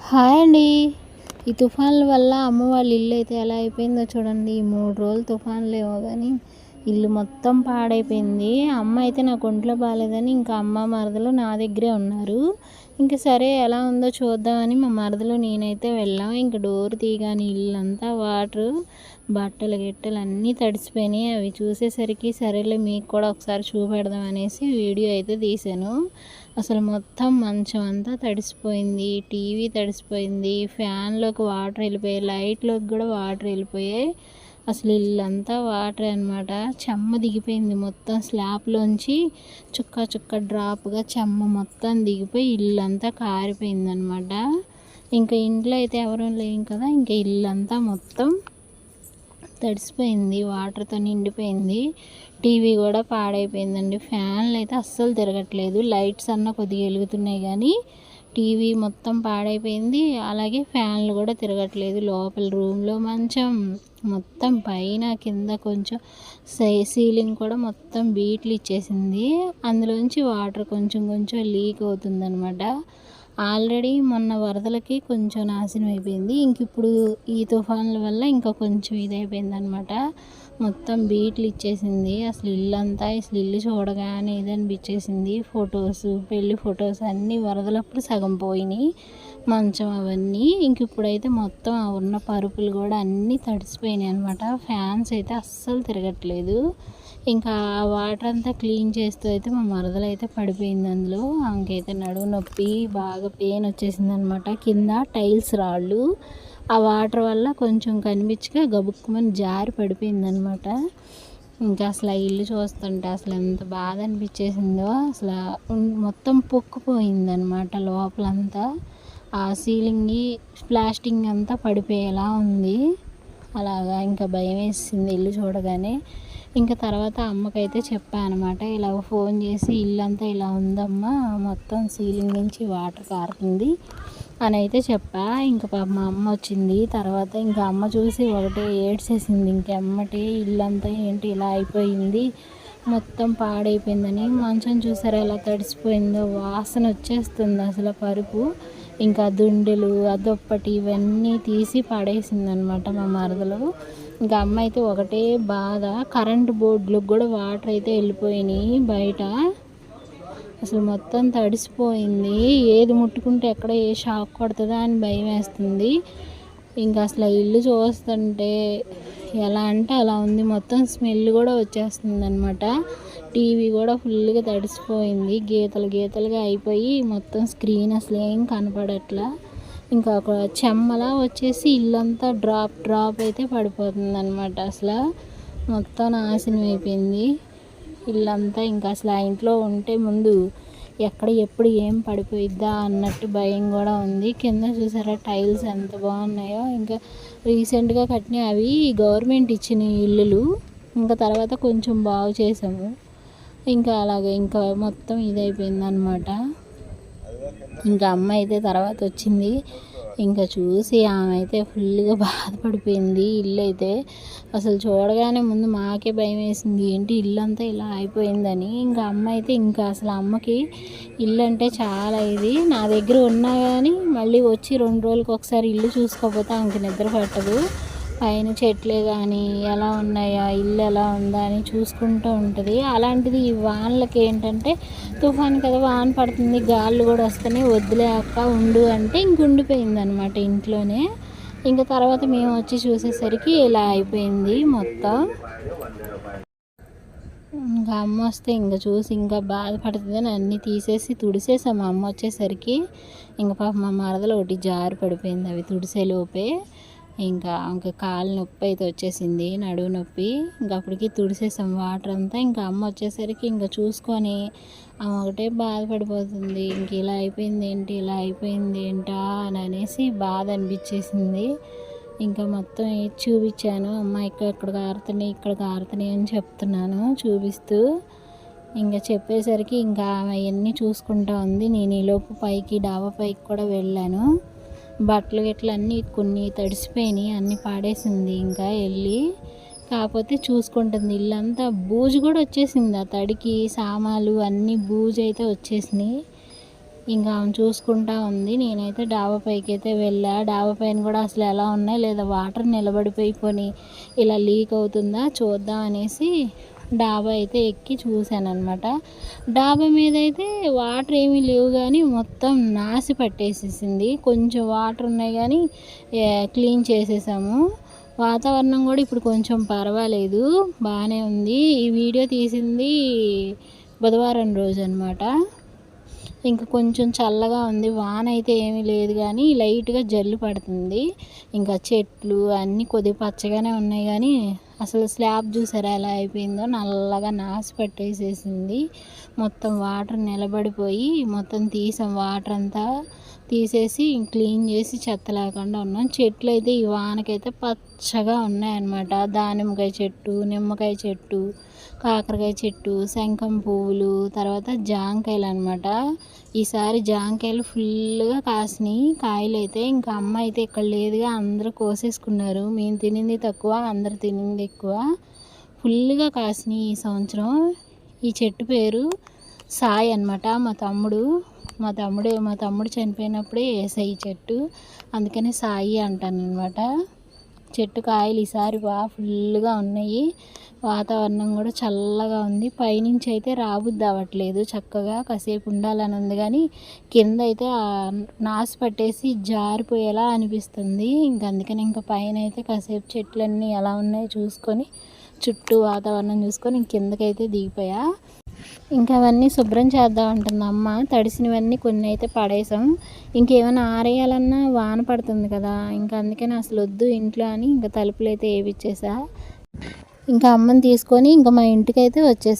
Hi అండి. ఈ తుఫాన్ల వల్ల అమ్మ వాళ్ళ ఇల్లు అయితే ఎలా అయిపోయిందో చూడండి. ఈ 3 రోజులు తుఫాన్లేమో కానీ ఇల్లు మొత్తం పాడైపోయింది. అమ్మ అయితే నాకు ఒంట్లో బాగాలేదని ఇంకా అమ్మ మరదలు నా దగ్గరే ఉన్నారు. ఇంక సరే ఎలా ఉందో చూద్దామని మా మరదలు నేనైతే వెళ్ళాం. ఇంక డోర్ తీయగానే ఇల్లంతా వాటరు, బట్టలు గిట్టలు అన్నీ తడిసిపోయినాయి. అవి చూసేసరికి సరేలే మీకు కూడా ఒకసారి చూపెడదాం అనేసి వీడియో అయితే తీశాను. అసలు మొత్తం మంచం అంతా తడిసిపోయింది, టీవీ తడిసిపోయింది, ఫ్యాన్లోకి వాటర్ వెళ్ళిపోయాయి, లైట్లోకి కూడా వాటర్ వెళ్ళిపోయాయి. అసలు ఇల్లంతా వాటరే అనమాట. చెమ్మ దిగిపోయింది మొత్తం. స్లాబ్లోంచి చుక్క చుక్క డ్రాప్గా చెమ్మ మొత్తం దిగిపోయి ఇల్లంతా కారిపోయిందనమాట. ఇంకా ఇంట్లో అయితే ఎవరూ లేం కదా, ఇంకా ఇల్లంతా మొత్తం తడిసిపోయింది, వాటర్తో నిండిపోయింది. టీవీ కూడా పాడైపోయిందండి. ఫ్యాన్లు అయితే అస్సలు తిరగట్లేదు, లైట్స్ అన్న కొద్దిగా వెలుగుతున్నాయి కానీ టీవీ మొత్తం పాడైపోయింది. అలాగే ఫ్యాన్లు కూడా తిరగట్లేదు. లోపల రూమ్లో మంచం మొత్తం పైన కింద కొంచెం సీలింగ్ కూడా మొత్తం బీట్లు ఇచ్చేసింది. అందులోంచి వాటర్ కొంచెం కొంచెం లీక్ అవుతుందన్నమాట. ఆల్రెడీ మొన్న వరదలకి కొంచెం నాశనం అయిపోయింది. ఇంక ఇప్పుడు ఈ తుఫాన్ల వల్ల ఇంకా కొంచెం ఇదైపోయింది అనమాట. మొత్తం బీట్లు ఇచ్చేసింది. అసలు ఇల్లు చూడగానే ఇదనిపించేసింది. పెళ్లి ఫొటోస్ అన్నీ వరదలప్పుడు సగం పోయినాయి, మంచం అవన్నీ. ఇంక ఇప్పుడైతే మొత్తం ఉన్న పరుపులు కూడా అన్నీ తడిసిపోయినాయి అనమాట. ఫ్యాన్స్ అయితే అస్సలు తిరగట్లేదు. ఇంకా ఆ వాటర్ అంతా క్లీన్ చేస్తూ అయితే మా మరదలు అయితే పడిపోయింది అందులో. ఆమెకైతే నడుము నొప్పి బాగా పెయిన్ వచ్చేసింది అనమాట. కింద టైల్స్ రాళ్ళు ఆ వాటర్ వల్ల కొంచెం కనిపించక గబుక్కుమని జారి పడిపోయిందనమాట. ఇంకా అసలు ఆ ఇల్లు చూస్తుంటే అసలు ఎంత బాధ అనిపించేసిందో. అసలు మొత్తం పొక్కుపోయిందనమాట లోపలంతా. ఆ సీలింగ్ ప్లాస్టింగ్ అంతా పడిపోయేలా ఉంది. అలాగా ఇంకా భయం వేసింది ఇల్లు చూడగానే. ఇంకా తర్వాత అమ్మకైతే చెప్పాను అనమాట, ఇలా ఫోన్ చేసి ఇల్లంతా ఇలా ఉందమ్మా, మొత్తం సీలింగ్ నుంచి వాటర్ కారుతుంది అని అయితే చెప్పా. ఇంకా మా అమ్మ వచ్చింది తర్వాత. ఇంకా అమ్మ చూసి ఒకటే ఏడ్చేసింది. ఇంకెమ్మటే ఇల్లంతా ఏంటి ఇలా అయిపోయింది, మొత్తం పాడైపోయిందని. మంచం చూసారా ఎలా తడిసిపోయిందో, వాసన వచ్చేస్తుంది అసలు పరుపు. ఇంకా దుండెలు, దుప్పటి ఇవన్నీ తీసి పడేసిందనమాట మా మరదలు. ఇంకా అమ్మ అయితే ఒకటే బాధ. కరెంటు బోర్డులకు కూడా వాటర్ అయితే వెళ్ళిపోయినాయి బయట. అసలు మొత్తం తడిసిపోయింది. ఏది ముట్టుకుంటే ఎక్కడ ఏ షాక్ కొడుతుందా అని భయం వేస్తుంది. ఇంకా అసలు ఇల్లు చూస్తుంటే ఎలా అంటే అలా ఉంది. మొత్తం స్మెల్ కూడా వచ్చేస్తుంది అనమాట. టీవీ కూడా ఫుల్గా తడిసిపోయింది, గీతలు గీతలుగా అయిపోయి మొత్తం స్క్రీన్ అసలు ఏం కనపడట్లా. ఇంకా ఒక చెమ్మలా వచ్చేసి ఇల్లంతా డ్రాప్ అయితే పడిపోతుంది అనమాట. అసలు మొత్తం నాశనం అయిపోయింది ఇల్లంతా. ఇంకా అసలు ఆ ఇంట్లో ఉంటే ముందు ఎప్పుడు ఏం పడిపోయిద్దా అన్నట్టు భయం కూడా ఉంది. కింద చూసారా టైల్స్ ఎంత బాగున్నాయో. ఇంకా రీసెంట్గా కట్టిన అవి గవర్నమెంట్ ఇచ్చిన ఇల్లులు. ఇంకా తర్వాత కొంచెం బాగు చేసాము. ఇంకా అలాగే ఇంకా మొత్తం ఇదైపోయింది అనమాట. ఇంకా అమ్మ అయితే తర్వాత వచ్చింది. ఇంకా చూసి ఆమె అయితే ఫుల్గా బాధపడిపోయింది. ఇల్లు అయితే అసలు చూడగానే ముందు మాకే భయం వేసింది, ఏంటి ఇల్లు అంతా ఇలా అయిపోయిందని. ఇంకా అమ్మ అయితే ఇంకా అసలు అమ్మకి ఇల్లు అంటే చాలా ఇది. నా దగ్గర ఉన్నా కానీ మళ్ళీ వచ్చి 2 రోజులకి ఒకసారి ఇల్లు చూసుకోకపోతే ఆమెకి నిద్ర పట్టదు. పైన చెట్లే కానీ ఎలా ఉన్నాయా, ఇల్లు ఎలా ఉందా అని చూసుకుంటూ ఉంటుంది. అలాంటిది ఈ వానలకి ఏంటంటే, తుఫాన్ కదా వాన పడుతుంది, గాళ్ళు కూడా వస్తున్నాయి, వద్దులే అక్క ఉండు అంటే ఇంక ఉండిపోయింది అనమాట ఇంట్లోనే. ఇంకా తర్వాత మేము వచ్చి చూసేసరికి ఇలా అయిపోయింది మొత్తం. ఇంకా అమ్మ వస్తే ఇంకా చూసి ఇంకా బాధపడుతుందని అన్నీ తీసేసి తుడిసేసాం. మా అమ్మ వచ్చేసరికి ఇంకా పాప మా మరదలు ఒకటి జారి పడిపోయింది అవి తుడిసేలోపే. ఇంకా కాలు నొప్పి అయితే వచ్చేసింది, నడువు నొప్పి. ఇంకా అప్పటికి తుడిసేసాం వాటర్ అంతా. ఇంకా అమ్మ వచ్చేసరికి ఇంకా చూసుకొని ఆమె ఒకటే బాధపడిపోతుంది. ఇంక ఇలా అయిపోయింది ఏంటా అని అనేసి బాధ అనిపించేసింది. ఇంకా మొత్తం చూపించాను, అమ్మ ఇక్కడ కారుతున్నాయి అని చెప్తున్నాను చూపిస్తూ. ఇంకా చెప్పేసరికి ఇంకా ఆమె అవన్నీ చూసుకుంటా ఉంది. నేను ఈలోపు డాబా పైకి కూడా వెళ్ళాను. బట్టలు గిట్ల అన్నీ కొన్ని తడిసిపోయినాయి, అన్నీ పాడేసింది ఇంకా వెళ్ళి. కాకపోతే చూసుకుంటుంది. ఇల్లంతా బూజు కూడా వచ్చేసింది, ఆ తడికి సామాన్లు అన్నీ బూజు అయితే వచ్చేసినాయి. ఇంకా ఆమె చూసుకుంటా ఉంది. నేనైతే డాబా పైకి అయితే వెళ్ళా. డాబా పైన కూడా అసలు ఎలా ఉన్నాయి లేదా వాటర్ నిలబడిపోయి కొని ఇలా లీక్ అవుతుందా చూద్దాం అనేసి డాబా అయితే ఎక్కి చూశానమాట. డాబా మీద అయితే వాటర్ ఏమీ లేవు కానీ మొత్తం నాసి పట్టేసేసింది. కొంచెం వాటర్ ఉన్నాయి కానీ క్లీన్ చేసేసాము. వాతావరణం కూడా ఇప్పుడు కొంచెం పర్వాలేదు, బాగానే ఉంది. ఈ వీడియో తీసింది బుధవారం రోజు అనమాట. ఇంకా కొంచెం చల్లగా ఉంది, వాన అయితే ఏమీ లేదు కానీ లైట్గా జల్లు పడుతుంది. ఇంకా చెట్లు అన్నీ కొద్దిగా పచ్చగానే ఉన్నాయి కానీ అసలు స్లాబ్ చూసారా ఎలా అయిపోయిందో, నల్లగా నాసి పట్టేసేసింది. మొత్తం వాటర్ నిలబడిపోయి మొత్తం తీసాం, వాటర్ అంతా తీసేసి క్లీన్ చేసి చెత్త లేకుండా ఉన్నాం. చెట్లు అయితే ఈ వానకైతే పచ్చగా ఉన్నాయన్నమాట. దానిమ్మకాయ చెట్టు, నిమ్మకాయ చెట్టు, కాకరకాయ చెట్టు, శంఖం పువ్వులు, తర్వాత జాంకాయలు అనమాట. ఈసారి జాంకాయలు ఫుల్గా కాసినాయి. కాయలు అయితే ఇంకా అమ్మ అయితే ఇక్కడ లేదుగా, అందరూ కోసేసుకున్నారు. మేము తినింది తక్కువ, అందరు తినింది ఎక్కువ. ఫుల్గా కాసినాయి ఈ సంవత్సరం. ఈ చెట్టు పేరు సాయి అనమాట. మా తమ్ముడు చనిపోయినప్పుడే వేసాయి ఈ చెట్టు, అందుకని సాయి అంటాను అనమాట. చెట్టు కాయలు ఈసారి బాగా ఫుల్గా ఉన్నాయి. వాతావరణం కూడా చల్లగా ఉంది. పైనుంచి అయితే రాబుద్ది అవ్వట్లేదు, చక్కగా కాసేపు ఉండాలని ఉంది కానీ కింద అయితే నాసు పట్టేసి జారిపోయేలా అనిపిస్తుంది. అందుకని ఇంకా పైన అయితే కాసేపు చెట్లన్నీ ఎలా ఉన్నాయో చూసుకొని చుట్టూ వాతావరణం చూసుకొని కిందకైతే దిగిపోయా. ఇంకా అవన్నీ శుభ్రం చేద్దాం అంటుంది అమ్మ. తడిసినవన్నీ కొన్ని అయితే పడేసాం. ఇంకేమైనా ఆరేయాలన్నా వాన పడుతుంది కదా, ఇంకా అందుకని అసలు వద్దు ఇంట్లో అని ఇంకా తలుపులు అయితే వేయించేసా. ఇంకా అమ్మని తీసుకొని ఇంకా మా ఇంటికి అయితే వచ్చేసా.